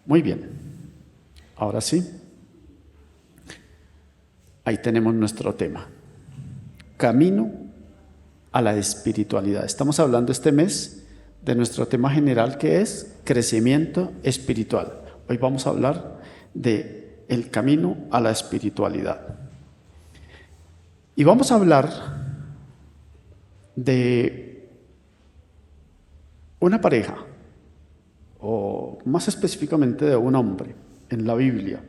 Muy bien, ahora sí, ahí tenemos nuestro tema, camino a la espiritualidad. Estamos hablando este mes de nuestro tema general, que es crecimiento espiritual. Hoy vamos a hablar de el camino a la espiritualidad. Y vamos a hablar de una pareja, o más específicamente de un hombre en la Biblia,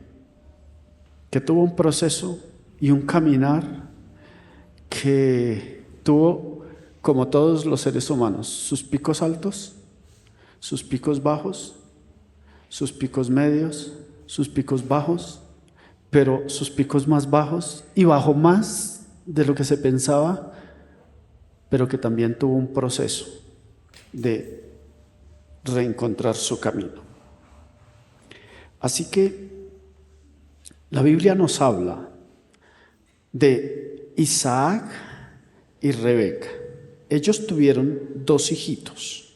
que tuvo un proceso y un caminar que tuvo, como todos los seres humanos, sus picos altos, sus picos bajos, sus picos medios, sus picos bajos, pero sus picos más bajos y bajó más de lo que se pensaba, pero que también tuvo un proceso de reencontrar su camino. Así que la Biblia nos habla de Isaac y Rebeca. Ellos tuvieron 2 hijitos.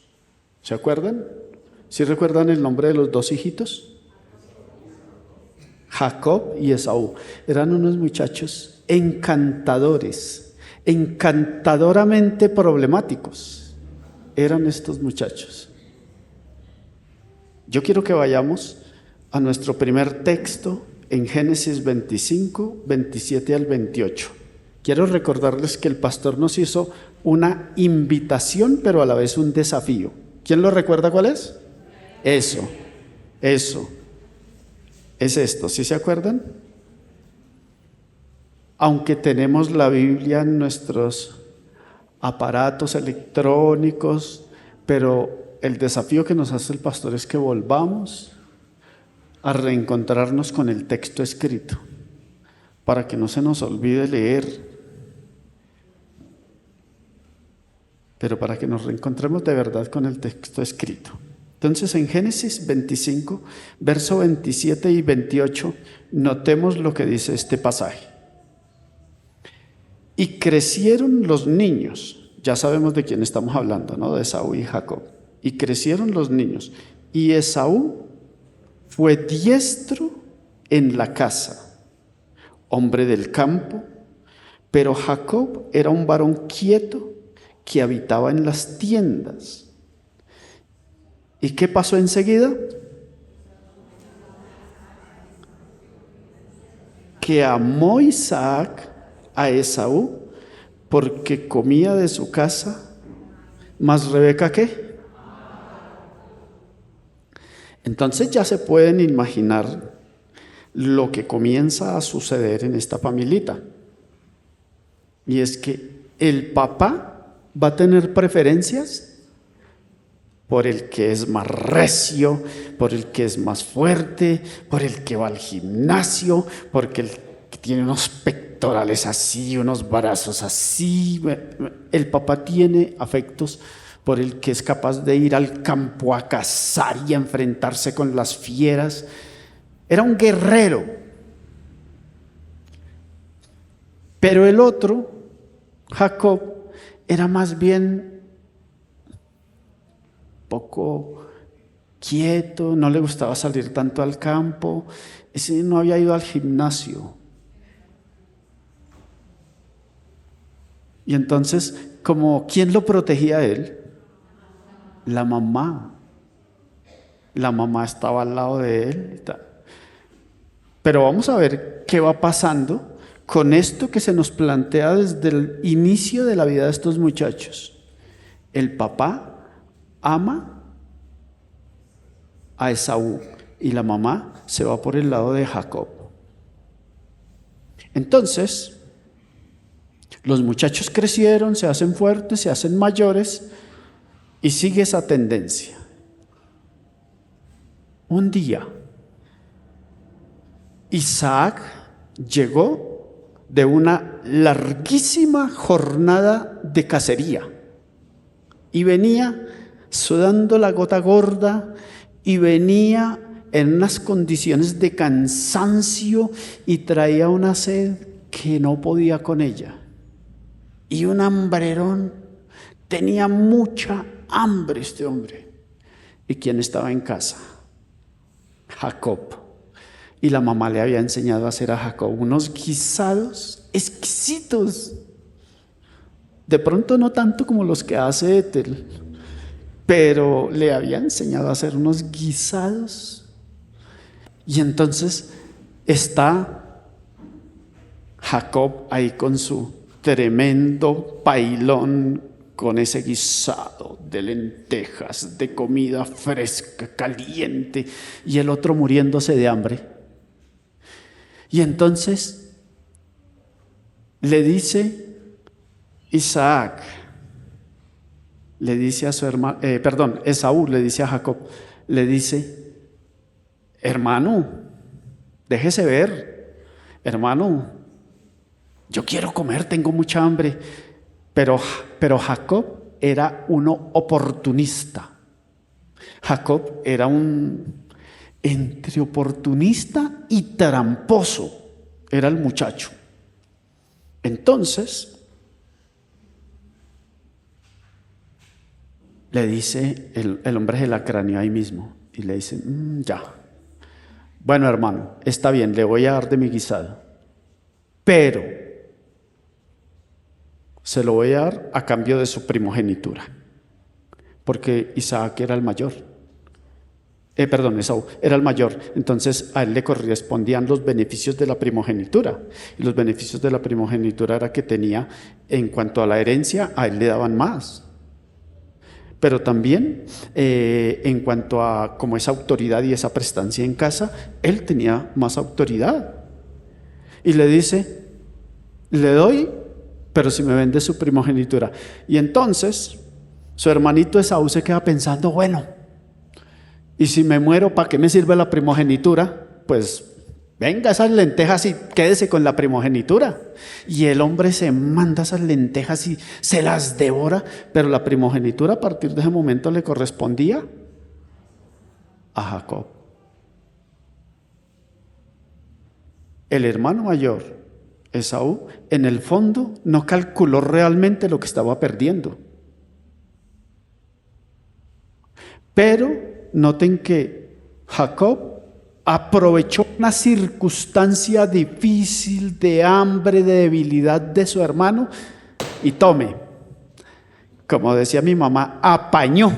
¿Se acuerdan? ¿Sí recuerdan el nombre de los 2 hijitos? Jacob y Esaú. Eran unos muchachos encantadores, encantadoramente problemáticos. Eran estos muchachos. Yo quiero que vayamos a nuestro primer texto en Génesis 25, 27 al 28. Quiero recordarles que el pastor nos hizo una invitación, pero a la vez un desafío. ¿Quién lo recuerda cuál es? Eso. Es esto, ¿sí se acuerdan? Aunque tenemos la Biblia en nuestros aparatos electrónicos, pero el desafío que nos hace el pastor es que volvamos a reencontrarnos con el texto escrito, para que no se nos olvide leer, pero para que nos reencontremos de verdad con el texto escrito. Entonces, en Génesis 25, verso 27 y 28, notemos lo que dice este pasaje. Y crecieron los niños, ya sabemos de quién estamos hablando, ¿no? De Esaú y Jacob. Y crecieron los niños, y Esaú fue diestro en la casa, hombre del campo, pero Jacob era un varón quieto que habitaba en las tiendas. ¿Y qué pasó enseguida? Que amó Isaac a Esaú porque comía de su casa, mas Rebeca, ¿qué? Entonces ya se pueden imaginar lo que comienza a suceder en esta familita. Y es que el papá va a tener preferencias por el que es más recio, por el que es más fuerte, por el que va al gimnasio, porque el que tiene unos pectorales así, unos brazos así. El papá tiene afectos por el que es capaz de ir al campo a cazar y a enfrentarse con las fieras. Era un guerrero. Pero el otro, Jacob, era más bien poco quieto, no le gustaba salir tanto al campo, ese no había ido al gimnasio. Y entonces, ¿quién lo protegía a él? La mamá. La mamá estaba al lado de él. Pero vamos a ver qué va pasando con esto que se nos plantea desde el inicio de la vida de estos muchachos. El papá ama a Esaú y la mamá se va por el lado de Jacob. Entonces, los muchachos crecieron, se hacen fuertes, se hacen mayores y sigue esa tendencia. Un día, Isaac llegó de una larguísima jornada de cacería y venía sudando la gota gorda y venía en unas condiciones de cansancio y traía una sed que no podía con ella y un hambrerón. Tenía mucha hambre este hombre. ¿Y quién estaba en casa? Jacob. Y la mamá le había enseñado a hacer a Jacob unos guisados exquisitos. De pronto no tanto como los que hace Ethel, pero le había enseñado a hacer unos guisados. Y entonces está Jacob ahí con su tremendo pailón, con ese guisado de lentejas, de comida fresca, caliente, y el otro muriéndose de hambre. Y entonces le dice Isaac, le dice a su hermano, Esaú le dice a Jacob, le dice: hermano, déjese ver, hermano, yo quiero comer, tengo mucha hambre. Pero Jacob era uno oportunista. Jacob era entre oportunista y tramposo, era el muchacho. Entonces le dice el hombre de la cráneo ahí mismo, y le dice: ya, bueno, hermano, está bien, le voy a dar de mi guisado, pero se lo voy a dar a cambio de su primogenitura, porque Isaac era el mayor. Esaú era el mayor, entonces a él le correspondían los beneficios de la primogenitura. Y los beneficios de la primogenitura era que tenía, en cuanto a la herencia, a él le daban más. Pero también en cuanto a como esa autoridad y esa prestancia en casa, él tenía más autoridad. Y le dice: le doy, pero si me vende su primogenitura. Y entonces su hermanito Esaú se queda pensando: bueno, y si me muero, ¿para qué me sirve la primogenitura? Pues venga, esas lentejas y quédese con la primogenitura. Y el hombre se manda esas lentejas y se las devora, pero la primogenitura a partir de ese momento le correspondía a Jacob. El hermano mayor, Esaú, en el fondo no calculó realmente lo que estaba perdiendo. Pero noten que Jacob aprovechó una circunstancia difícil de hambre, de debilidad de su hermano, y tome, como decía mi mamá, apañó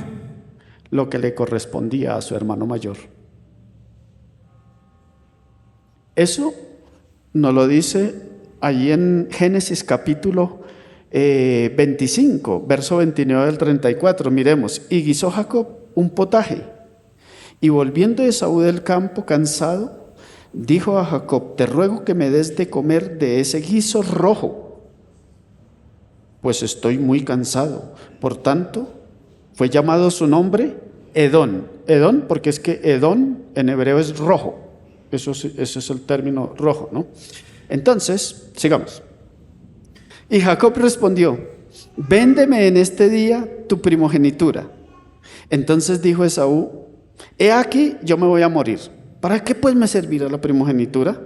lo que le correspondía a su hermano mayor. Eso nos lo dice allí en Génesis capítulo 25, verso 29 del 34. Miremos: y guisó Jacob un potaje, y volviendo Esaú del campo cansado, dijo a Jacob: te ruego que me des de comer de ese guiso rojo, pues estoy muy cansado. Por tanto, fue llamado su nombre Edom. Edom, porque es que Edom en hebreo es rojo. Eso es el término rojo, ¿no? Entonces, sigamos. Y Jacob respondió: véndeme en este día tu primogenitura. Entonces dijo Esaú: he aquí, yo me voy a morir. ¿Para qué pues me servirá la primogenitura?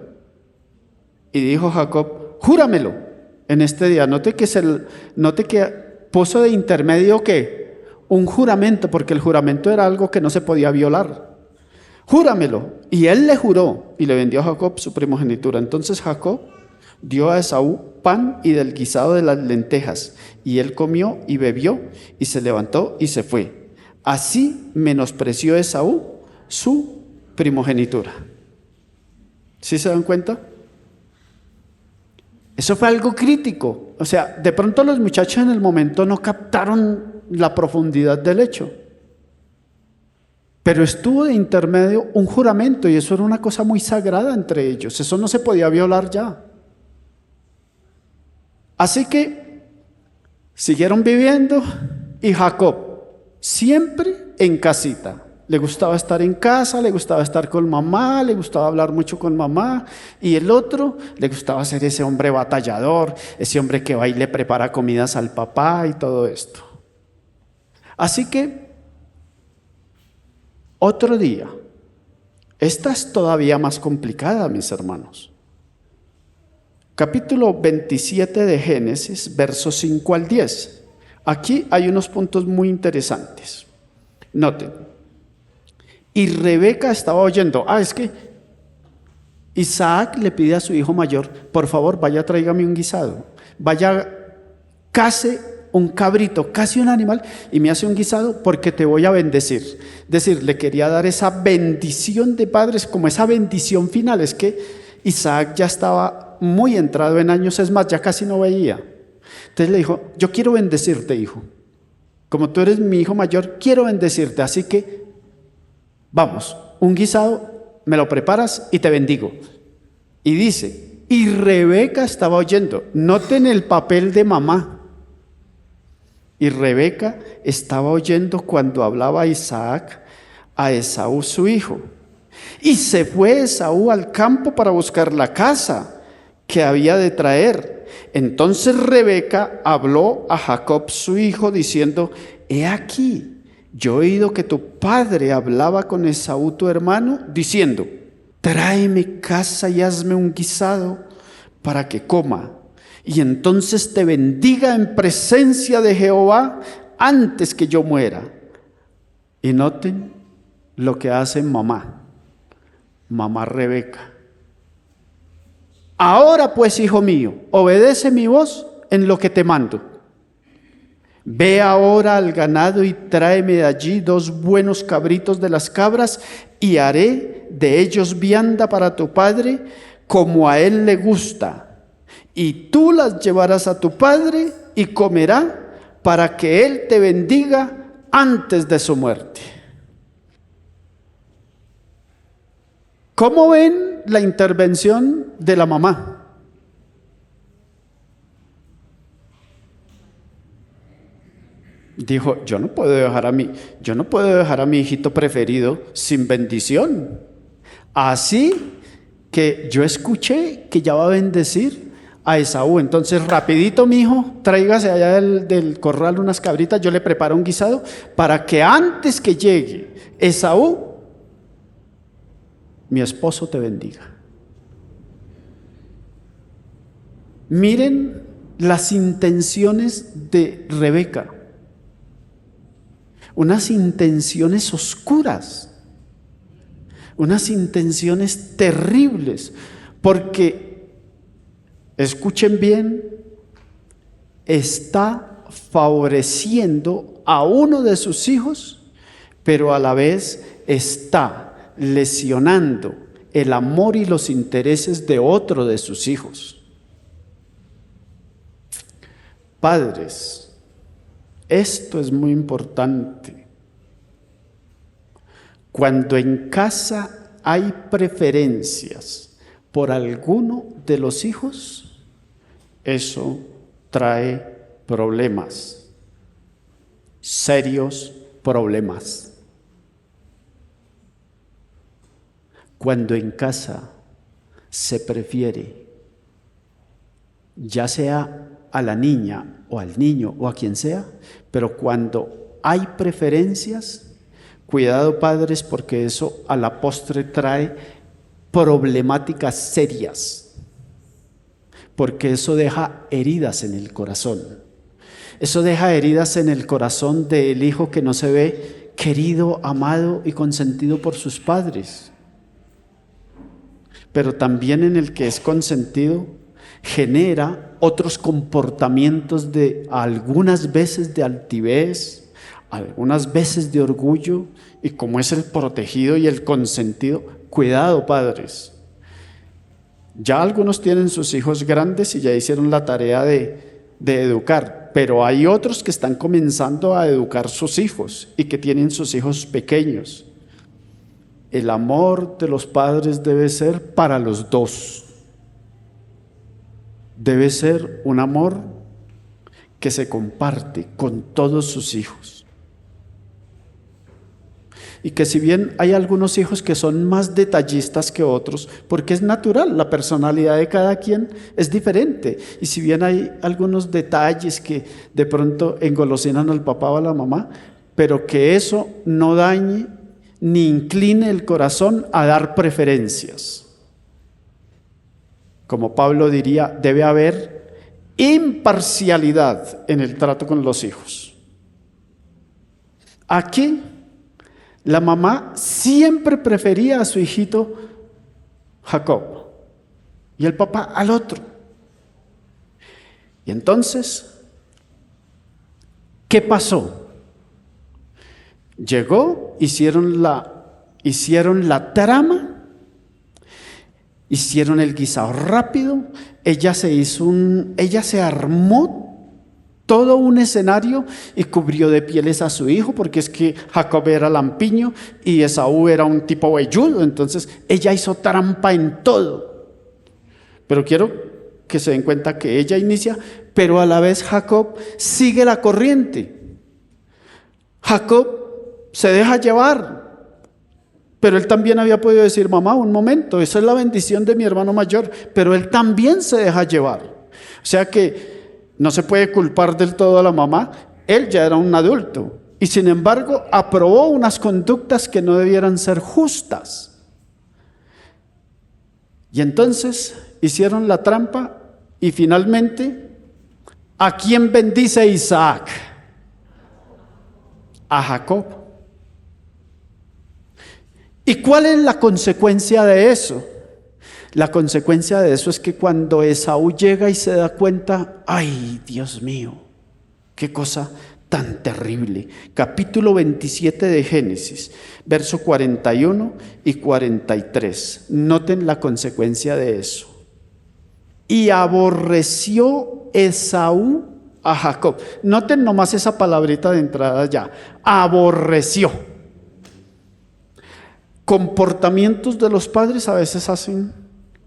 Y dijo Jacob: júramelo en este día. Note que puso de intermedio que un juramento, porque el juramento era algo que no se podía violar. Júramelo. Y él le juró, y le vendió a Jacob su primogenitura. Entonces Jacob dio a Esaú pan y del guisado de las lentejas, y él comió y bebió, y se levantó y se fue. Así menospreció Esaú su primogenitura. ¿Sí se dan cuenta? Eso fue algo crítico. O sea, de pronto los muchachos en el momento no captaron la profundidad del hecho. Pero estuvo de intermedio un juramento, y eso era una cosa muy sagrada entre ellos. Eso no se podía violar ya. Así que siguieron viviendo, y Jacob siempre en casita. Le gustaba estar en casa, le gustaba estar con mamá, le gustaba hablar mucho con mamá. Y el otro le gustaba ser ese hombre batallador, ese hombre que va y le prepara comidas al papá y todo esto. Así que otro día, esta es todavía más complicada, mis hermanos. Capítulo 27 de Génesis, versos 5 al 10. Aquí hay unos puntos muy interesantes. Noten: Y Rebeca estaba oyendo, es que Isaac le pide a su hijo mayor, por favor, vaya, tráigame un guisado, vaya, case un cabrito, case un animal y me hace un guisado porque te voy a bendecir. Es decir, le quería dar esa bendición de padres, como esa bendición final. Es que Isaac ya estaba muy entrado en años, es más, ya casi no veía. Entonces le dijo, yo quiero bendecirte, hijo. Como tú eres mi hijo mayor, quiero bendecirte, así que vamos, un guisado, me lo preparas y te bendigo. Y dice, y Rebeca estaba oyendo. Noten el papel de mamá. Y Rebeca estaba oyendo cuando hablaba Isaac a Esaú su hijo. Y se fue Esaú al campo para buscar la caza que había de traer. Entonces Rebeca habló a Jacob su hijo diciendo, he aquí, yo he oído que tu padre hablaba con Esaú tu hermano diciendo, tráeme caza y hazme un guisado para que coma. Y entonces te bendiga en presencia de Jehová antes que yo muera. Y noten lo que hace mamá Rebeca. Ahora pues, hijo mío, obedece mi voz en lo que te mando. Ve ahora al ganado y tráeme de allí 2 buenos cabritos de las cabras y haré de ellos vianda para tu padre como a él le gusta. Y tú las llevarás a tu padre y comerá para que él te bendiga antes de su muerte. ¿Cómo ven la intervención de la mamá? Dijo, yo no puedo dejar a mi hijito preferido sin bendición. Así que yo escuché que ya va a bendecir a Esaú. Entonces, rapidito, mi hijo, tráigase allá del corral unas cabritas, yo le preparo un guisado para que antes que llegue Esaú, mi esposo te bendiga. Miren las intenciones de Rebeca. Unas intenciones oscuras, unas intenciones terribles, porque, escuchen bien, está favoreciendo a uno de sus hijos, pero a la vez está lesionando el amor y los intereses de otro de sus hijos. Padres, esto es muy importante. Cuando en casa hay preferencias por alguno de los hijos, eso trae problemas, serios problemas. Cuando en casa se prefiere, ya sea a la niña o al niño o a quien sea, pero cuando hay preferencias, cuidado, padres, porque eso a la postre trae problemáticas serias, porque eso deja heridas en el corazón. Eso deja heridas en el corazón del hijo que no se ve querido, amado y consentido por sus padres, pero también en el que es consentido genera otros comportamientos de algunas veces de altivez, algunas veces de orgullo, y como es el protegido y el consentido, cuidado, padres. Ya algunos tienen sus hijos grandes y ya hicieron la tarea de educar, pero hay otros que están comenzando a educar sus hijos y que tienen sus hijos pequeños. El amor de los padres debe ser para los dos. Debe ser un amor que se comparte con todos sus hijos. Y que si bien hay algunos hijos que son más detallistas que otros, porque es natural, la personalidad de cada quien es diferente. Y si bien hay algunos detalles que de pronto engolosinan al papá o a la mamá, pero que eso no dañe ni incline el corazón a dar preferencias. Como Pablo diría, debe haber imparcialidad en el trato con los hijos. Aquí La mamá siempre prefería a su hijito Jacob y el papá al otro. Y entonces, ¿qué pasó? Llegó, hicieron la trama, hicieron el guisado rápido, ella se armó todo un escenario y cubrió de pieles a su hijo, porque es que Jacob era lampiño y Esaú era un tipo velludo, entonces ella hizo trampa en todo. Pero quiero que se den cuenta que ella inicia, pero a la vez Jacob sigue la corriente. Jacob se deja llevar, pero él también había podido decir: mamá, un momento, esa es la bendición de mi hermano mayor, pero él también se deja llevar. O sea que no se puede culpar del todo a la mamá, él ya era un adulto y sin embargo aprobó unas conductas que no debieran ser justas. Y entonces hicieron la trampa y finalmente, ¿a quién bendice Isaac? A Jacob. ¿Y cuál es la consecuencia de eso? La consecuencia de eso es que cuando Esaú llega y se da cuenta, ¡ay, Dios mío! ¡Qué cosa tan terrible! Capítulo 27 de Génesis, verso 41 y 43. Noten la consecuencia de eso. Y aborreció Esaú a Jacob. Noten nomás esa palabrita de entrada ya. Aborreció. Comportamientos de los padres a veces hacen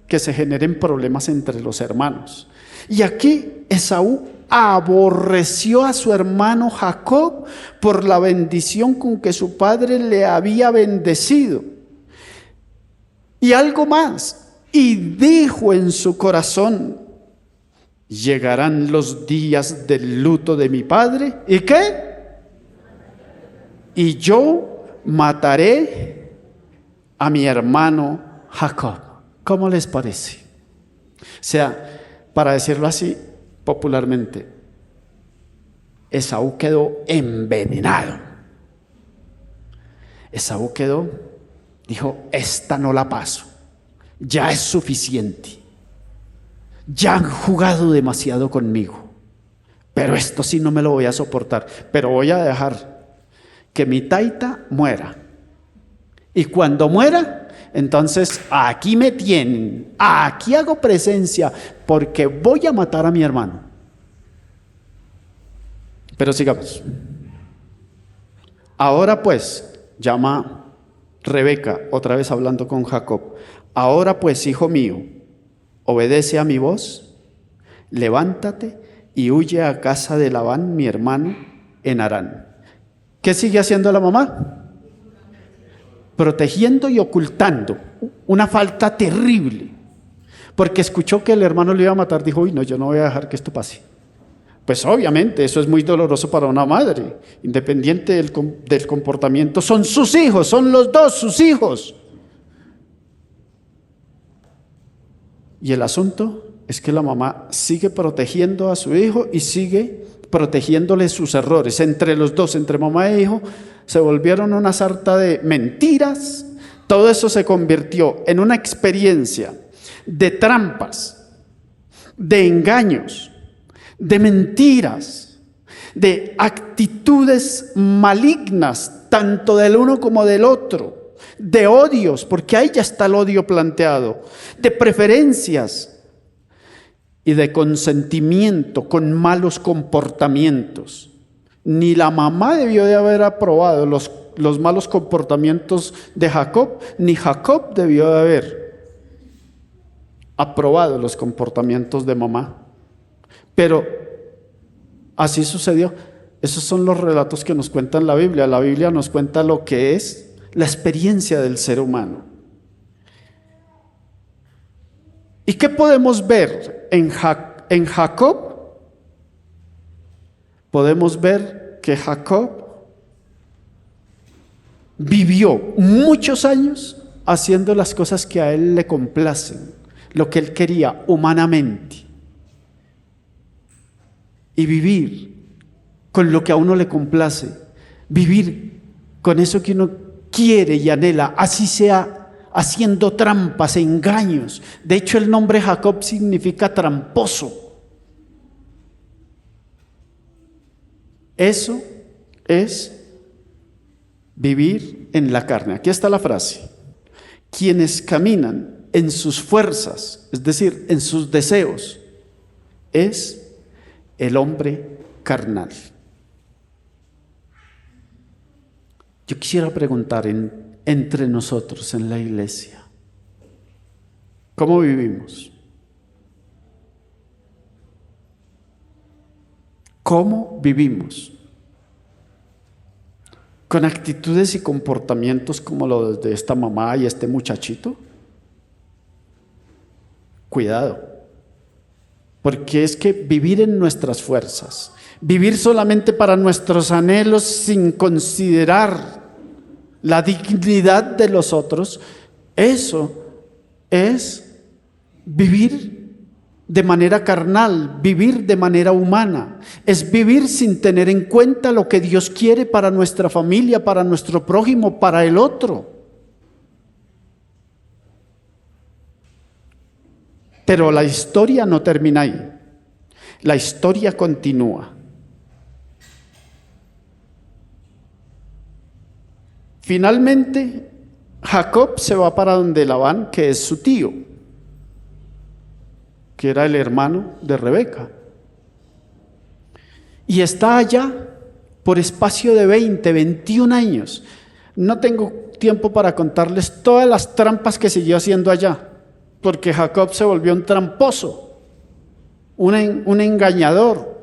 que se generen problemas entre los hermanos. Y aquí Esaú aborreció a su hermano Jacob por la bendición con que su padre le había bendecido. Y algo más, y dijo en su corazón: llegarán los días del luto de mi padre, ¿y qué? Y yo mataré a mi hermano Jacob. ¿Cómo les parece? O sea, para decirlo así popularmente, Esaú quedó envenenado. Esaú dijo: esta no la paso, ya es suficiente, ya han jugado demasiado conmigo, pero esto sí no me lo voy a soportar, pero voy a dejar que mi taita muera, y cuando muera, entonces aquí me tienen, aquí hago presencia, porque voy a matar a mi hermano. Pero sigamos. Ahora pues, llama Rebeca, otra vez hablando con Jacob: ahora pues, hijo mío, obedece a mi voz, levántate y huye a casa de Labán, mi hermano, en Harán. ¿Qué sigue haciendo la mamá? Protegiendo y ocultando una falta terrible, porque escuchó que el hermano le iba a matar. Dijo: uy, no, yo no voy a dejar que esto pase. Pues obviamente eso es muy doloroso para una madre, independiente del comportamiento. Son sus hijos, son los dos sus hijos. Y el asunto es que la mamá sigue protegiendo a su hijo y sigue protegiéndole sus errores. Entre los dos, entre mamá e hijo, se volvieron una sarta de mentiras. Todo eso se convirtió en una experiencia de trampas, de engaños, de mentiras, de actitudes malignas, tanto del uno como del otro, de odios, porque ahí ya está el odio planteado, de preferencias y de consentimiento con malos comportamientos. Ni la mamá debió de haber aprobado los malos comportamientos de Jacob, ni Jacob debió de haber aprobado los comportamientos de mamá. Pero así sucedió. Esos son los relatos que nos cuenta la Biblia. La Biblia nos cuenta lo que es la experiencia del ser humano. ¿Y qué podemos ver en Jacob? Podemos ver que Jacob vivió muchos años haciendo las cosas que a él le complacen, lo que él quería humanamente. Y vivir con lo que a uno le complace, vivir con eso que uno quiere y anhela, así sea haciendo trampas, engaños. De hecho, el nombre Jacob significa tramposo. Eso es vivir en la carne. Aquí está la frase. Quienes caminan en sus fuerzas, es decir, en sus deseos, es el hombre carnal. Yo quisiera preguntar entre nosotros en la iglesia, ¿cómo vivimos? ¿Cómo vivimos? ¿Con actitudes y comportamientos como los de esta mamá y este muchachito? Cuidado, porque es que vivir en nuestras fuerzas, vivir solamente para nuestros anhelos sin considerar la dignidad de los otros, eso es vivir de manera carnal, vivir de manera humana, es vivir sin tener en cuenta lo que Dios quiere para nuestra familia, para nuestro prójimo, para el otro. Pero la historia no termina ahí, la historia continúa. Finalmente, Jacob se va para donde Labán, que es su tío, que era el hermano de Rebeca. Y está allá por espacio de 21 años. No tengo tiempo para contarles todas las trampas que siguió haciendo allá, porque Jacob se volvió un tramposo, un engañador.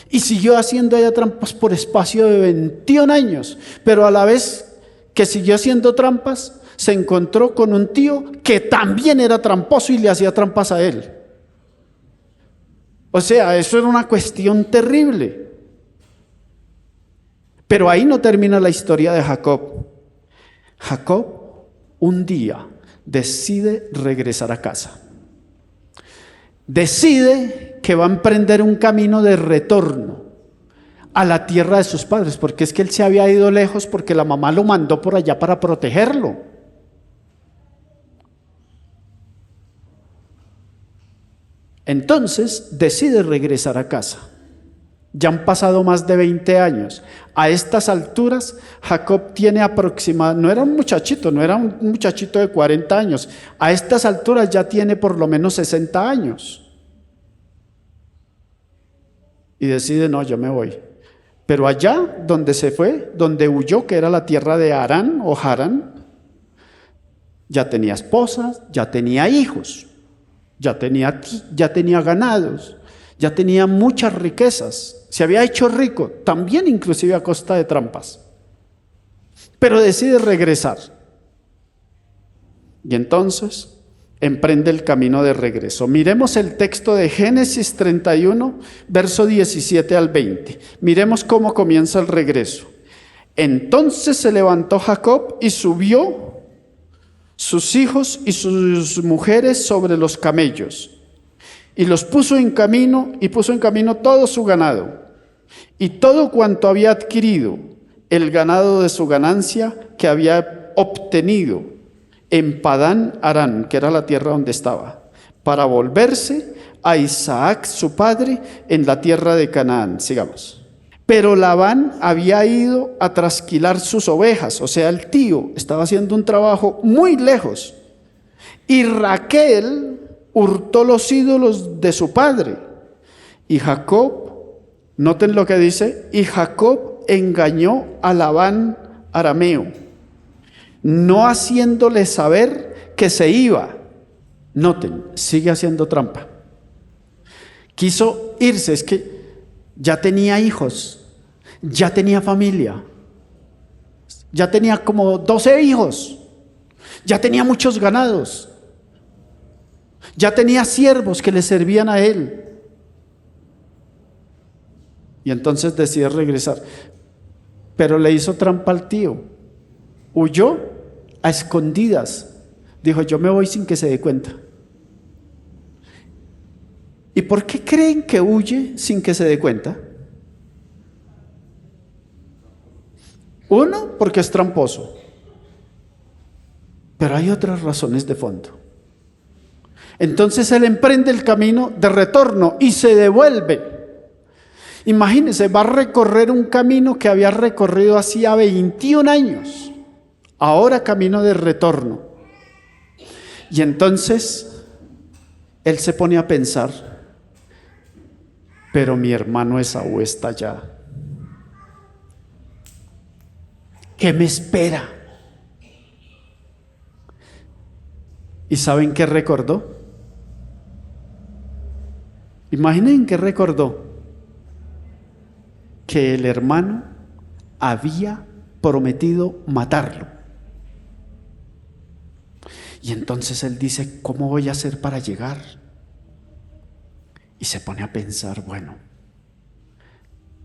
Y siguió haciendo allá trampas por espacio de 21 años, pero a la vez que siguió haciendo trampas, se encontró con un tío que también era tramposo y le hacía trampas a él. O sea, eso era una cuestión terrible. Pero ahí no termina la historia de Jacob. Jacob un día decide regresar a casa. Decide que va a emprender un camino de retorno a la tierra de sus padres, porque es que él se había ido lejos porque la mamá lo mandó por allá para protegerlo. Entonces decide regresar a casa. Ya han pasado más de 20 años. A estas alturas, Jacob tiene aproximadamente, no era un muchachito de 40 años. A estas alturas ya tiene por lo menos 60 años. Y decide, no, yo me voy. Pero allá donde se fue, donde huyó, que era la tierra de Harán o Harán, ya tenía esposas, ya tenía hijos, ya tenía ganados, ya tenía muchas riquezas. Se había hecho rico, también inclusive a costa de trampas. Pero decide regresar. Y entonces emprende el camino de regreso. Miremos el texto de Génesis 31, verso 17 al 20. Miremos cómo comienza el regreso. Entonces se levantó Jacob y subió sus hijos y sus mujeres sobre los camellos, y los puso en camino, y puso en camino todo su ganado, y todo cuanto había adquirido, el ganado de su ganancia que había obtenido en Padán Aram, que era la tierra donde estaba, para volverse a Isaac su padre en la tierra de Canaán. Sigamos. Pero Labán había ido a trasquilar sus ovejas, o sea, el tío estaba haciendo un trabajo muy lejos. Y Raquel hurtó los ídolos de su padre. Y Jacob, noten lo que dice, y Jacob engañó a Labán arameo, no haciéndole saber que se iba. Noten, sigue haciendo trampa. Quiso irse, es que ya tenía hijos, ya tenía familia, ya tenía como 12 hijos, ya tenía muchos ganados, ya tenía siervos que le servían a él. Y entonces decide regresar, pero le hizo trampa al tío, huyó a escondidas, dijo, yo me voy sin que se dé cuenta. ¿Y por qué creen que huye sin que se dé cuenta? Uno, porque es tramposo. Pero hay otras razones de fondo. Entonces él emprende el camino de retorno y se devuelve. Imagínense, va a recorrer un camino que había recorrido hacía 21 años. Ahora camino de retorno. Y entonces él se pone a pensar, pero mi hermano Esaú está allá. ¿Qué me espera? ¿Y saben qué recordó? Imaginen qué recordó. Que el hermano había prometido matarlo. Y entonces él dice, ¿cómo voy a hacer para llegar? Y se pone a pensar, bueno,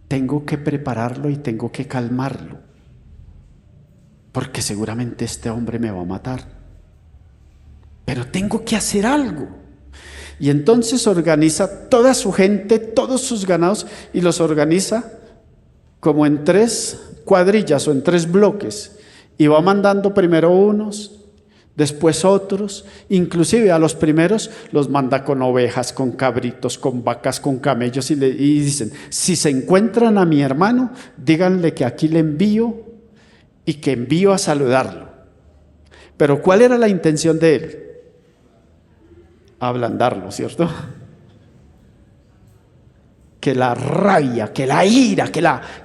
tengo que prepararlo y tengo que calmarlo, porque seguramente este hombre me va a matar. Pero tengo que hacer algo. Y entonces organiza toda su gente, todos sus ganados, y los organiza como en 3 cuadrillas o en 3 bloques. Y va mandando primero unos, después otros, inclusive a los primeros los manda con ovejas, con cabritos, con vacas, con camellos, y dicen, si se encuentran a mi hermano, díganle que aquí le envío y que envío a saludarlo. Pero ¿cuál era la intención de él? Ablandarlo, ¿cierto? Que la rabia, que la ira,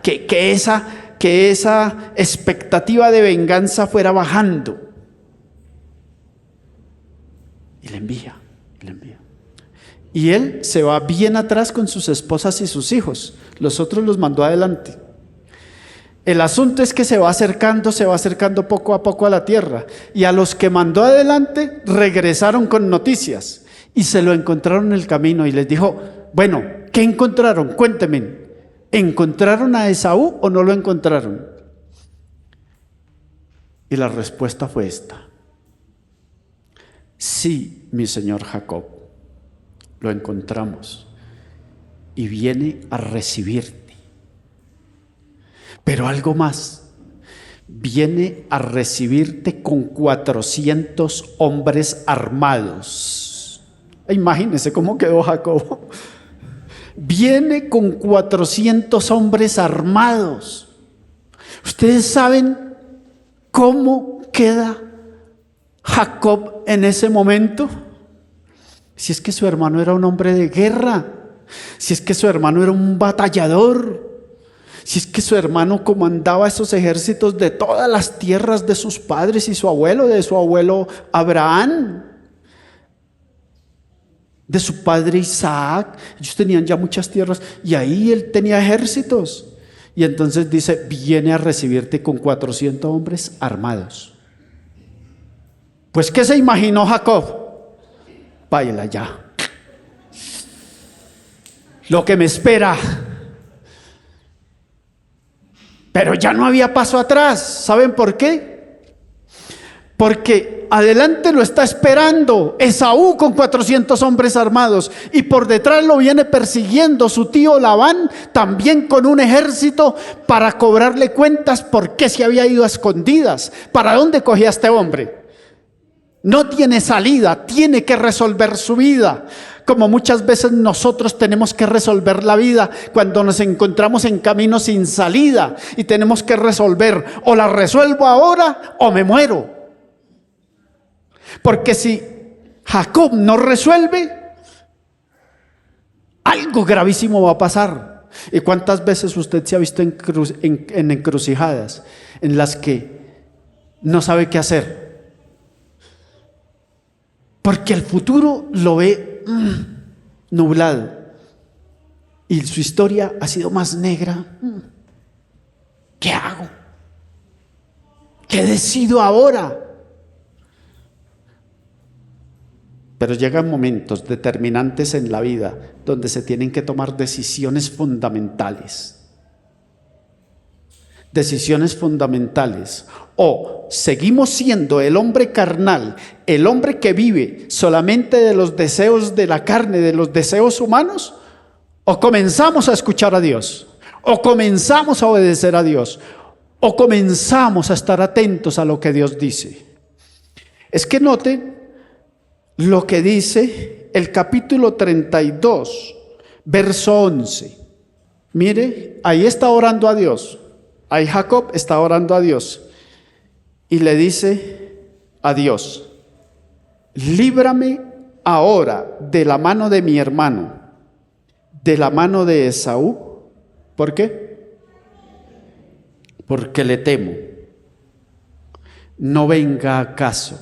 que esa expectativa de venganza fuera bajando. Y le envía. Y él se va bien atrás con sus esposas y sus hijos. Los otros los mandó adelante. El asunto es que se va acercando poco a poco a la tierra. Y a los que mandó adelante regresaron con noticias. Y se lo encontraron en el camino y les dijo, bueno, ¿qué encontraron? Cuéntenme. ¿Encontraron a Esaú o no lo encontraron? Y la respuesta fue esta. Sí, mi señor Jacob, lo encontramos y viene a recibirte. Pero algo más, viene a recibirte con 400 hombres armados. Imagínense cómo quedó Jacob. Viene con 400 hombres armados. ¿Ustedes saben cómo queda Jacob en ese momento? Si es que su hermano era un hombre de guerra, si es que su hermano era un batallador, si es que su hermano comandaba esos ejércitos de todas las tierras de sus padres y de su abuelo Abraham, de su padre Isaac. Ellos tenían ya muchas tierras y ahí él tenía ejércitos. Y entonces dice, viene a recibirte con 400 hombres armados. Pues ¿qué se imaginó Jacob? Baila ya. Lo que me espera. Pero ya no había paso atrás. ¿Saben por qué? Porque adelante lo está esperando Esaú con 400 hombres armados, y por detrás lo viene persiguiendo su tío Labán, también con un ejército, para cobrarle cuentas por qué se había ido a escondidas. ¿Para dónde cogía este hombre? No tiene salida, tiene que resolver su vida, como muchas veces nosotros tenemos que resolver la vida cuando nos encontramos en camino sin salida y tenemos que resolver, o la resuelvo ahora o me muero. Porque si Jacob no resuelve, algo gravísimo va a pasar. ¿Y cuántas veces usted se ha visto en encrucijadas en las que no sabe qué hacer? Porque el futuro lo ve nublado y su historia ha sido más negra. ¿Qué hago? ¿Qué decido ahora? Pero llegan momentos determinantes en la vida donde se tienen que tomar decisiones fundamentales. Decisiones fundamentales. O seguimos siendo el hombre carnal, el hombre que vive solamente de los deseos de la carne, de los deseos humanos, o comenzamos a escuchar a Dios, o comenzamos a obedecer a Dios, o comenzamos a estar atentos a lo que Dios dice. Es que noten lo que dice el capítulo 32, verso 11. Mire, ahí está orando a Dios. Ahí Jacob está orando a Dios. Y le dice a Dios: líbrame ahora de la mano de mi hermano, de la mano de Esaú. ¿Por qué? Porque le temo. No venga acaso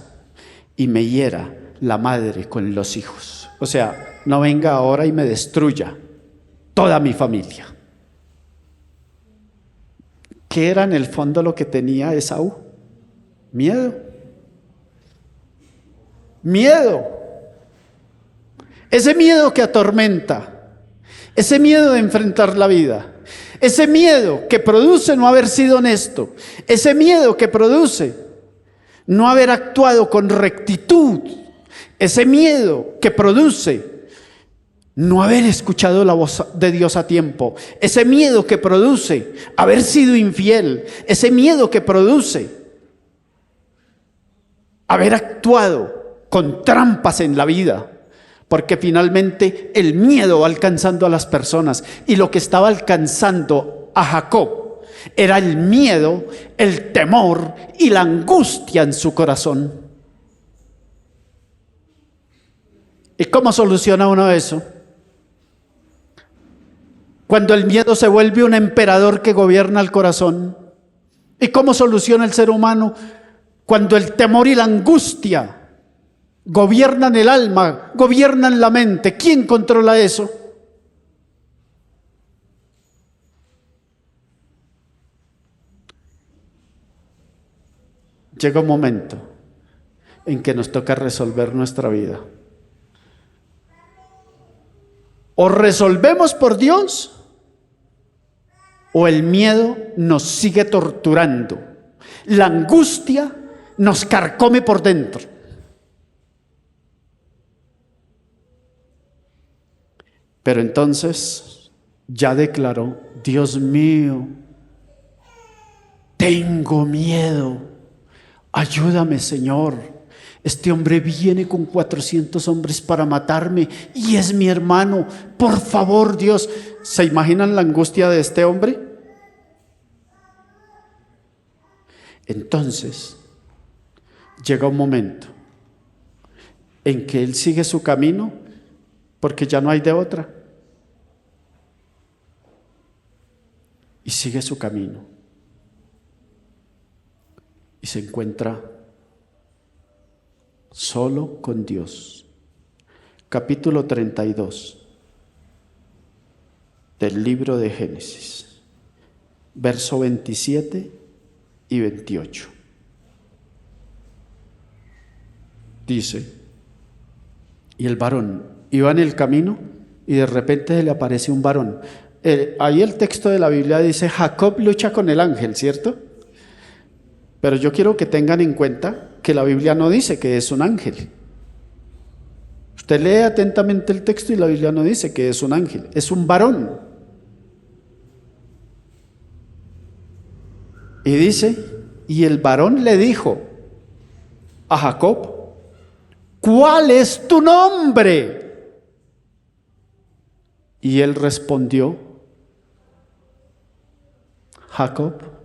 y me hiera la madre con los hijos. O sea, no venga ahora y me destruya toda mi familia. ¿Qué era en el fondo lo que tenía Esaú? Miedo. Miedo. Ese miedo que atormenta. Ese miedo de enfrentar la vida. Ese miedo que produce no haber sido honesto. Ese miedo que produce no haber actuado con rectitud. Ese miedo que produce no haber escuchado la voz de Dios a tiempo. Ese miedo que produce haber sido infiel. Ese miedo que produce haber actuado con trampas en la vida. Porque finalmente el miedo va alcanzando a las personas. Y lo que estaba alcanzando a Jacob era el miedo, el temor y la angustia en su corazón. ¿Y cómo soluciona uno eso? Cuando el miedo se vuelve un emperador que gobierna el corazón. ¿Y cómo soluciona el ser humano? Cuando el temor y la angustia gobiernan el alma, gobiernan la mente. ¿Quién controla eso? Llega un momento en que nos toca resolver nuestra vida. O resolvemos por Dios, o el miedo nos sigue torturando. La angustia nos carcome por dentro. Pero entonces ya declaró: Dios mío, tengo miedo, ayúdame, Señor. Este hombre viene con 400 hombres para matarme y es mi hermano. Por favor, Dios. ¿Se imaginan la angustia de este hombre? Entonces llega un momento en que él sigue su camino porque ya no hay de otra. Y sigue su camino. Y se encuentra solo con Dios. Capítulo 32 del libro de Génesis, verso 27 y 28. Dice: y el varón iba en el camino y de repente se le aparece un varón. Ahí el texto de la Biblia dice: Jacob lucha con el ángel, ¿cierto? Pero yo quiero que tengan en cuenta que la Biblia no dice que es un ángel. Usted lee atentamente el texto y la Biblia no dice que es un ángel, es un varón. Y dice: y el varón le dijo a Jacob: ¿cuál es tu nombre? Y él respondió: Jacob.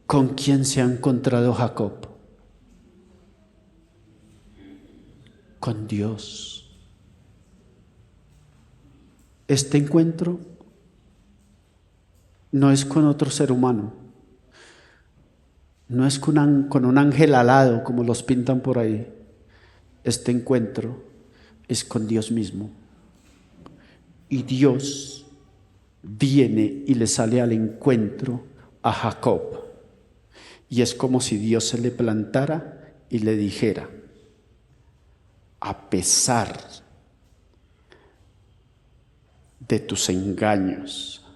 ¿Con quién se ha encontrado Jacob? Con Dios. Este encuentro no es con otro ser humano, no es con un ángel alado como los pintan por ahí. Este encuentro es con Dios mismo. Y Dios viene y le sale al encuentro a Jacob. Y es como si Dios se le plantara y le dijera: a pesar de tus engaños,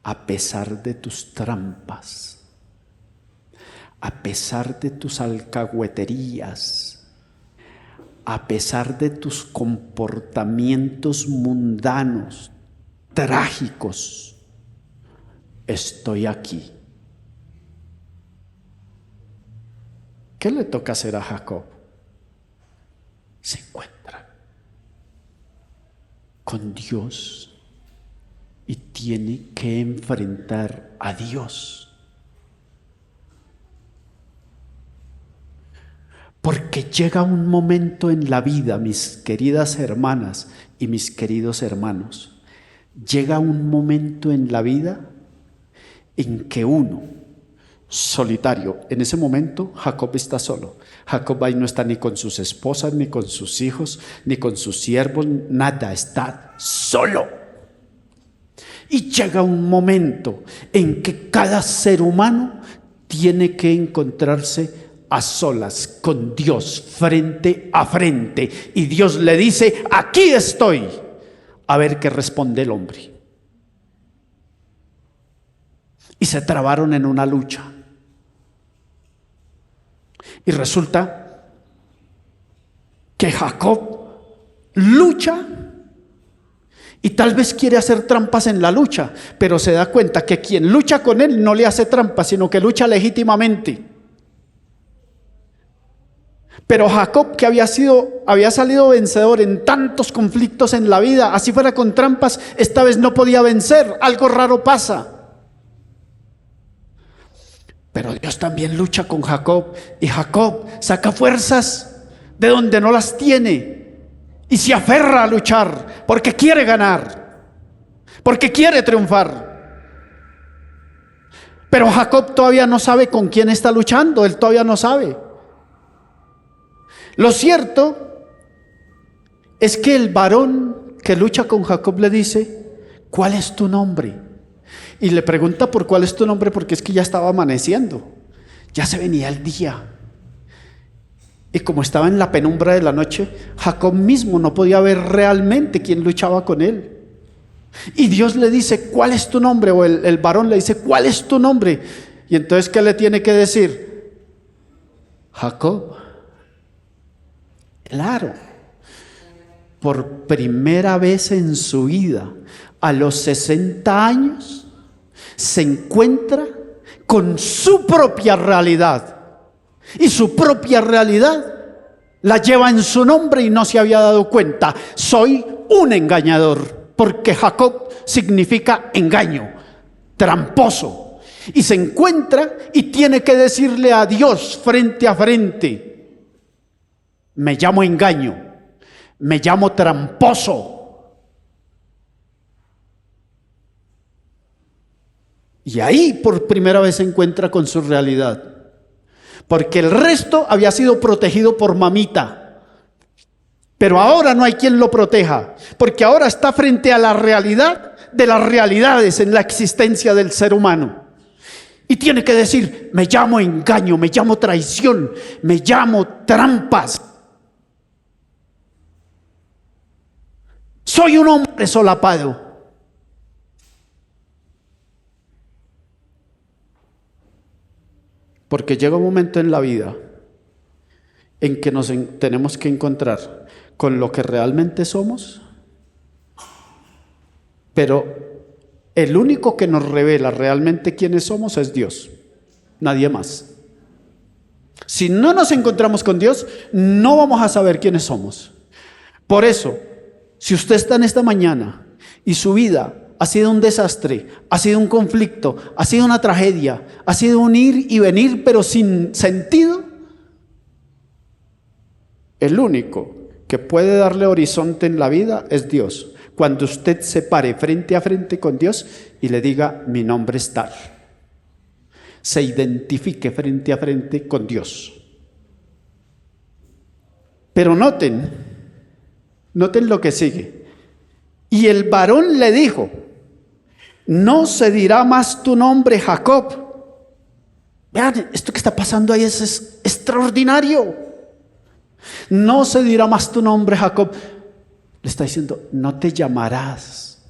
a pesar de tus trampas, a pesar de tus alcahueterías, a pesar de tus comportamientos mundanos, trágicos, estoy aquí. ¿Qué le toca hacer a Jacob? Se encuentra con Dios y tiene que enfrentar a Dios. Porque llega un momento en la vida, mis queridas hermanas y mis queridos hermanos, llega un momento en la vida en que uno, solitario, en ese momento Jacob está solo. Jacob ahí no está ni con sus esposas, ni con sus hijos, ni con sus siervos, nada, está solo. Y llega un momento en que cada ser humano tiene que encontrarse a solas con Dios, frente a frente. Y Dios le dice, aquí estoy. A ver qué responde el hombre. Y se trabaron en una lucha. Y resulta que Jacob lucha y tal vez quiere hacer trampas en la lucha, pero se da cuenta que quien lucha con él no le hace trampas, sino que lucha legítimamente. Pero Jacob, que había salido vencedor en tantos conflictos en la vida, así fuera con trampas, esta vez no podía vencer. Algo raro pasa. Pero Dios también lucha con Jacob, y Jacob saca fuerzas de donde no las tiene y se aferra a luchar porque quiere ganar, porque quiere triunfar. Pero Jacob todavía no sabe con quién está luchando, él todavía no sabe. Lo cierto es que el varón que lucha con Jacob le dice, ¿cuál es tu nombre? Y le pregunta por cuál es tu nombre, porque es que ya estaba amaneciendo, ya se venía el día. Y como estaba en la penumbra de la noche, Jacob mismo no podía ver realmente quién luchaba con él. Y Dios le dice, ¿cuál es tu nombre? O el varón le dice, ¿cuál es tu nombre? Y entonces, ¿qué le tiene que decir? Jacob. Claro, por primera vez en su vida, a los 60 años, se encuentra con su propia realidad. Y su propia realidad la lleva en su nombre y no se había dado cuenta. Soy un engañador, porque Jacob significa engaño, tramposo. Y se encuentra y tiene que decirle a Dios frente a frente, me llamo engaño, me llamo tramposo. Y ahí por primera vez se encuentra con su realidad. Porque el resto había sido protegido por mamita. Pero ahora no hay quien lo proteja. Porque ahora está frente a la realidad de las realidades en la existencia del ser humano. Y tiene que decir, me llamo engaño, me llamo traición, me llamo trampas. Soy un hombre solapado. Porque llega un momento en la vida en que tenemos que encontrar con lo que realmente somos, pero el único que nos revela realmente quiénes somos es Dios, nadie más. Si no nos encontramos con Dios, no vamos a saber quiénes somos. Por eso, si usted está en esta mañana y su vida ha sido un desastre, ha sido un conflicto, ha sido una tragedia, ha sido un ir y venir pero sin sentido, el único que puede darle horizonte en la vida es Dios. Cuando usted se pare frente a frente con Dios y le diga, mi nombre es tal, se identifique frente a frente con Dios. Pero noten lo que sigue. Y el varón le dijo, no se dirá más tu nombre Jacob. Vean, esto que está pasando ahí es extraordinario. No se dirá más tu nombre Jacob. Le está diciendo, no te llamarás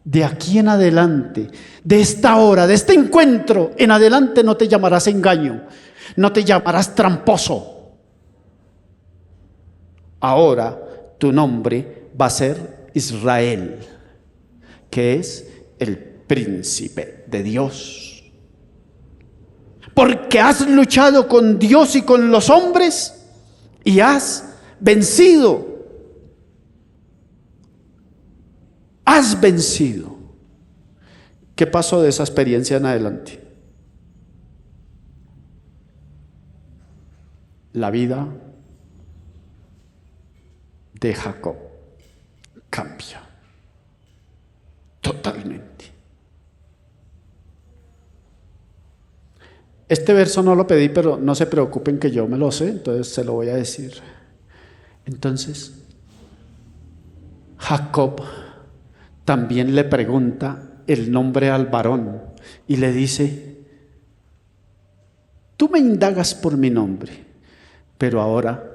de aquí en adelante, de esta hora, de este encuentro en adelante, no te llamarás engaño, no te llamarás tramposo. Ahora tu nombre va a ser Israel, que es el príncipe de Dios. Porque has luchado con Dios y con los hombres y has vencido. Has vencido. ¿Qué pasó de esa experiencia en adelante? La vida de Jacob cambia totalmente. Este verso no lo pedí, pero no se preocupen que yo me lo sé, entonces se lo voy a decir. Entonces, Jacob también le pregunta el nombre al varón y le dice: tú me indagas por mi nombre, pero ahora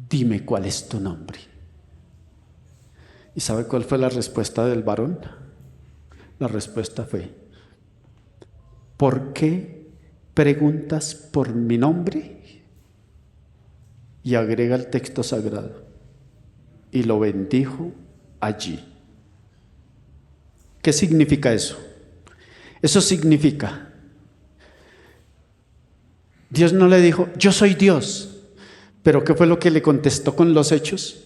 dime cuál es tu nombre. ¿Y sabe cuál fue la respuesta del varón? La respuesta fue: ¿por qué preguntas por mi nombre? Y agrega el texto sagrado: y lo bendijo allí. ¿Qué significa eso? Eso significa, Dios no le dijo: yo soy Dios. ¿Pero qué fue lo que le contestó con los hechos?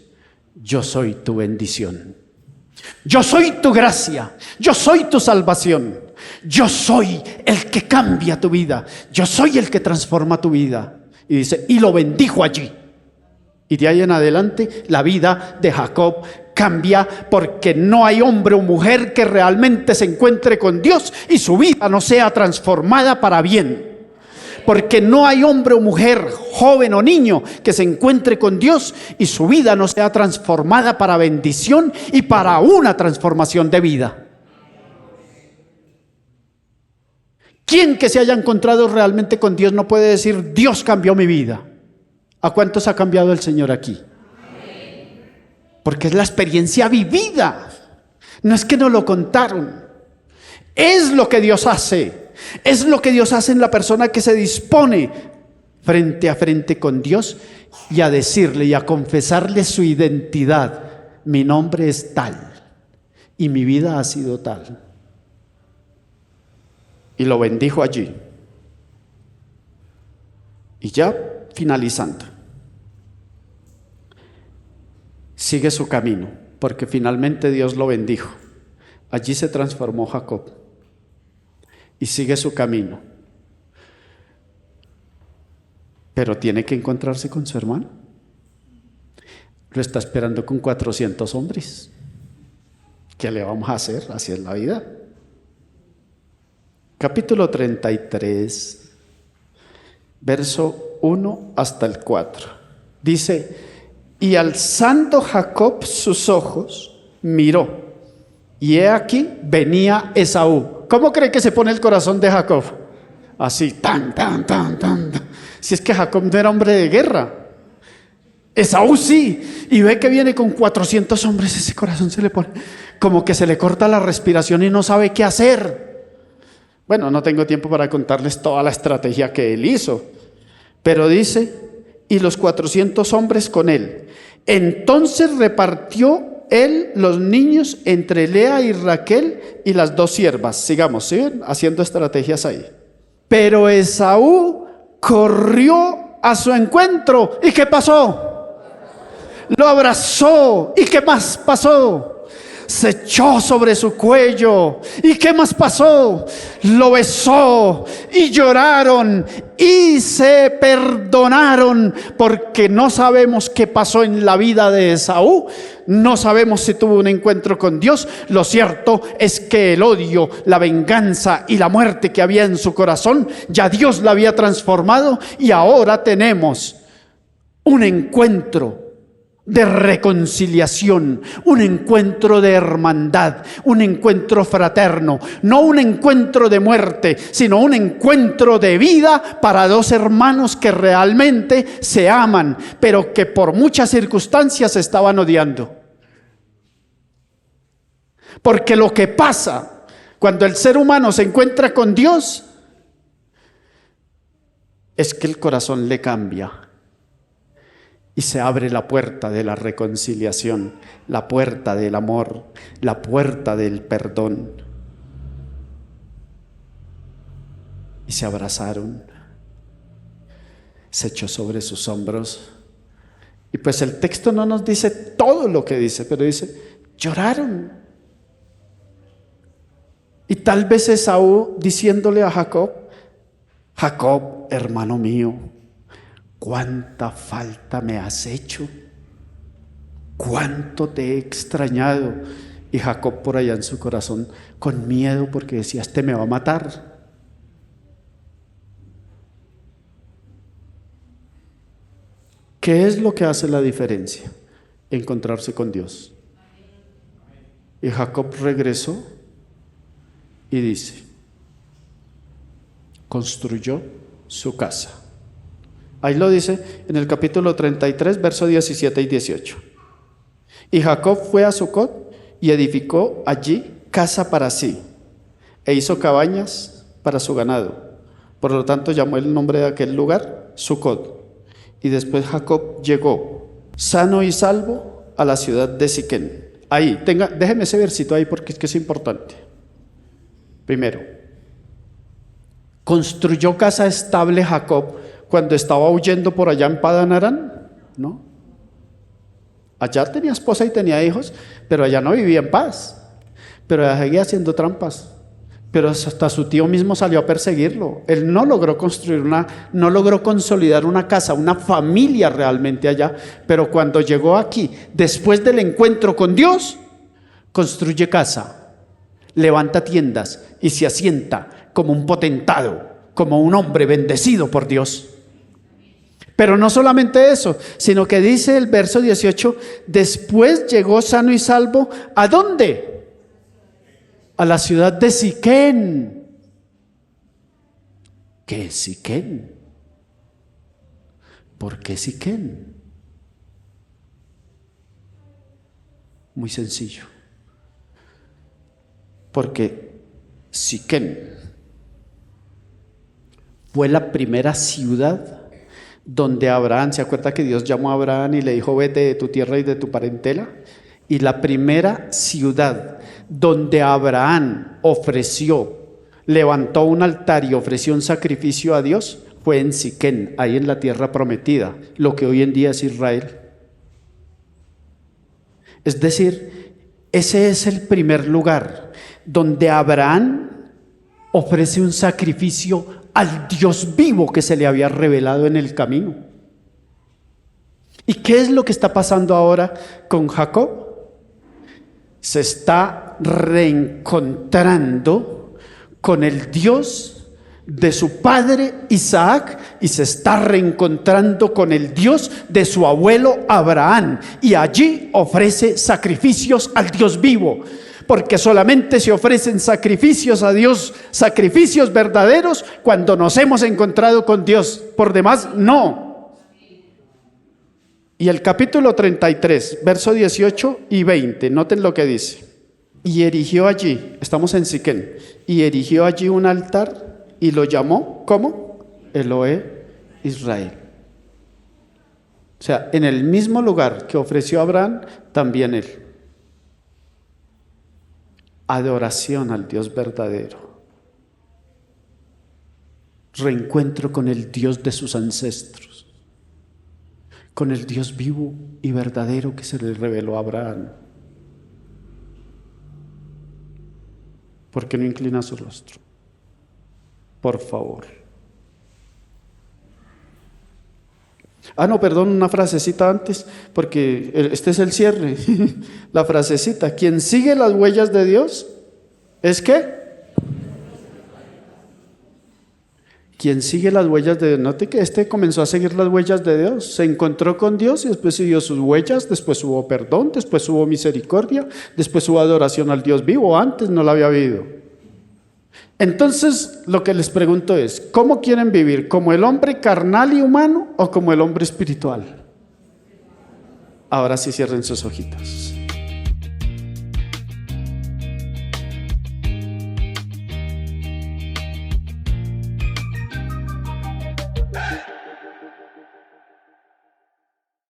Yo soy tu bendición. Yo soy tu gracia. Yo soy tu salvación. Yo soy el que cambia tu vida. Yo soy el que transforma tu vida. Y dice: y lo bendijo allí. Y de ahí en adelante la vida de Jacob cambia, porque no hay hombre o mujer que realmente se encuentre con Dios y su vida no sea transformada para bien. Porque no hay hombre o mujer, joven o niño, que se encuentre con Dios y su vida no sea transformada para bendición y para una transformación de vida. ¿Quién que se haya encontrado realmente con Dios no puede decir: Dios cambió mi vida? ¿A cuántos ha cambiado el Señor aquí? Porque es la experiencia vivida. No es que nos lo contaron. Es lo que Dios hace. Es lo que Dios hace en la persona que se dispone frente a frente con Dios y a decirle y a confesarle su identidad. Mi nombre es tal y mi vida ha sido tal. Y lo bendijo allí. Y ya finalizando, sigue su camino, porque finalmente Dios lo bendijo. Allí se transformó Jacob y sigue su camino. Pero tiene que encontrarse con su hermano. Lo está esperando con 400 hombres. ¿Qué le vamos a hacer? Así es la vida. Capítulo 33, verso 1 hasta el 4. Dice: y alzando Jacob sus ojos, miró, y he aquí venía Esaú. ¿Cómo cree que se pone el corazón de Jacob? Así, tan, tan, tan, tan. Si es que Jacob no era hombre de guerra. Esaú sí, y ve que viene con 400 hombres, ese corazón se le pone como que se le corta la respiración y no sabe qué hacer. Bueno, no tengo tiempo para contarles toda la estrategia que él hizo, pero dice: y los 400 hombres con él. Entonces repartió él los niños entre Lea y Raquel y las 2 siervas. Sigamos, ¿siguen? Haciendo estrategias ahí. Pero Esaú corrió a su encuentro. ¿Y qué pasó? Lo abrazó. ¿Y qué más pasó? Se echó sobre su cuello. ¿Y qué más pasó? Lo besó y lloraron y se perdonaron, porque no sabemos qué pasó en la vida de Esaú. No sabemos si tuvo un encuentro con Dios. Lo cierto es que el odio, la venganza y la muerte que había en su corazón, ya Dios la había transformado, y ahora tenemos un encuentro de reconciliación, un encuentro de hermandad, un encuentro fraterno, no un encuentro de muerte, sino un encuentro de vida para 2 hermanos que realmente se aman, pero que por muchas circunstancias se estaban odiando. Porque lo que pasa cuando el ser humano se encuentra con Dios es que el corazón le cambia. y se abre la puerta de la reconciliación, la puerta del amor, la puerta del perdón. Y se abrazaron, se echó sobre sus hombros. Y pues el texto no nos dice todo lo que dice, pero dice, lloraron. Y tal vez Esaú diciéndole a Jacob, Jacob, hermano mío, cuánta falta me has hecho, cuánto te he extrañado. Y Jacob por allá en su corazón, con miedo, porque decía, este me va a matar. ¿Qué es lo que hace la diferencia? Encontrarse con Dios. Y Jacob regresó y dice, construyó su casa. Ahí lo dice en el capítulo 33, versos 17 y 18. Y Jacob fue a Sucot y edificó allí casa para sí, e hizo cabañas para su ganado. Por lo tanto llamó el nombre de aquel lugar Sucot. Y después Jacob llegó sano y salvo a la ciudad de Siquén. Ahí, déjeme ese versito ahí porque es que es importante. Primero, ¿construyó casa estable Jacob cuando estaba huyendo por allá en Padán Aram? No. Allá tenía esposa y tenía hijos, pero allá no vivía en paz. Pero allá seguía haciendo trampas. Pero hasta su tío mismo salió a perseguirlo. Él no logró no logró consolidar una casa, una familia realmente allá. Pero cuando llegó aquí, después del encuentro con Dios, construye casa, levanta tiendas y se asienta como un potentado, como un hombre bendecido por Dios. Pero no solamente eso, sino que dice el verso 18, después llegó sano y salvo, ¿a dónde? A la ciudad de Siquén. ¿Qué es Siquén? ¿Por qué Siquén? Muy sencillo. Porque Siquén fue la primera ciudad donde Abraham, ¿se acuerda que Dios llamó a Abraham y le dijo, vete de tu tierra y de tu parentela? Y la primera ciudad donde Abraham levantó un altar y ofreció un sacrificio a Dios, fue en Siquén, ahí en la tierra prometida, lo que hoy en día es Israel. Es decir, ese es el primer lugar donde Abraham ofrece un sacrificio al Dios vivo que se le había revelado en el camino. ¿Y qué es lo que está pasando ahora con Jacob? Se está reencontrando con el Dios de su padre Isaac y se está reencontrando con el Dios de su abuelo Abraham, y allí ofrece sacrificios al Dios vivo, porque solamente se ofrecen sacrificios a Dios, sacrificios verdaderos, cuando nos hemos encontrado con Dios. Por demás, no. Y el capítulo 33, verso 18 y 20, noten lo que dice. Y erigió allí, estamos en Siquén, y erigió allí un altar y lo llamó, ¿cómo? Elohe Israel. O sea, en el mismo lugar que ofreció Abraham, también él. Adoración al Dios verdadero. Reencuentro con el Dios de sus ancestros, con el Dios vivo y verdadero que se le reveló a Abraham. ¿Por qué no inclina su rostro? Por favor. No, perdón, una frasecita antes, porque este es el cierre. La frasecita, quien sigue las huellas de Dios, ¿es qué? Quien sigue las huellas de Dios. Note que este comenzó a seguir las huellas de Dios, se encontró con Dios y después siguió sus huellas, después hubo perdón, después hubo misericordia, después hubo adoración al Dios vivo, antes no la había habido. Entonces, lo que les pregunto es, ¿cómo quieren vivir? ¿Como el hombre carnal y humano o como el hombre espiritual? Ahora sí cierren sus ojitos.